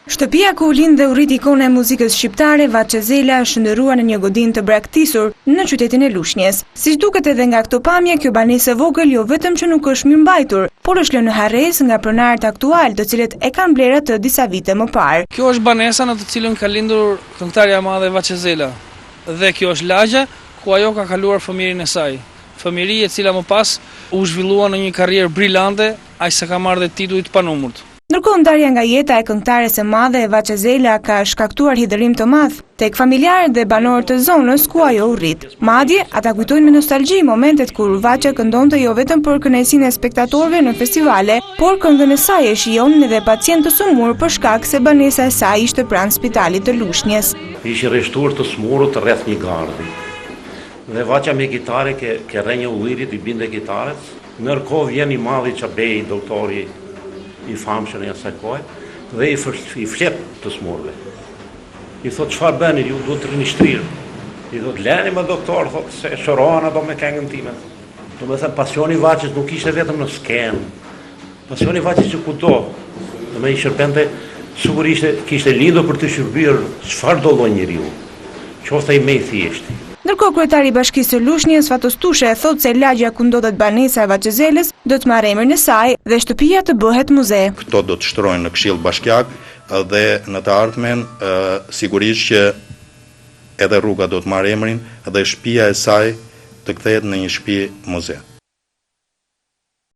Shtëpia ku u lind dhe u rrit ikona e muzikës shqiptare, Vaçezela, është shndërruar në një godinë të braktisur në qytetin e Lushnjës. Siç duket edhe nga këto pamje, kjo banesë e vogël jo vetëm që nuk është mirëmbajtur, por është lënë në harresë nga pronarët aktual, të cilët e kanë blerë atë disa vite më parë. Kjo është banesa në të cilën ka lindur këngëtarja e madhe Vaçezela. Dhe kjo është lagja ku ajo ka kaluar fëmirin e saj. Fëmiri e cila më pas u zhvillua në një karrierë brillante, aq sa ka marrë dhe tituj të panumërt. Ndërkohë, ndarja nga jeta e këngëtares së madhe Vaçezela ka shkaktuar hidhërim të madh tek familjarët dhe banorët e zonës ku ajo u rrit. Madje ata kujtojnë me nostalgji momentet kur Vaçe këndonte jo vetëm për kënaqësinë e spektatorëve në festivale, por këngën e saj e shijonin edhe pacientë të sëmurë për shkak se banesa e saj ishte pranë spitalit të Lushnjës. Ishte rreshtuar të smurët rreth një gardi. Dhe Vaçja me kitare ke rrenjë ullirit i binde kitarës. Ndërkohë vjen i madhi Çabej, doktori i famshëm i asaj kohe, dhe i flet të smurëve. I thot, çfarë bëni, ju duhet të rini shtrirë. I thot, leni më doktor, thot, se shërohen ato me këngën time. Do me thënë, pasioni Vaçës nuk ishte vetëm në skenë. Pasioni Vaçës që kudo. Do me i shërpente, sigurisht kishte lindur për të shërbyer çfarë do lloj njeriu. Qoftë ai më i thjeshtë. Ndërkohë, kryetari i Bashkisë së Lushnjës, Fatos Tushe, e thotë se lagja ku ndodhet banesa e Vaçezelës do të marrë emrin e saj dhe shtëpia të bëhet muze. Këto do të shtrojnë në Këshill Bashkiak dhe në të ardhmen sigurisht që edhe rruga do të marrë emrin dhe shtëpia e saj të kthehet në një shtëpi muze.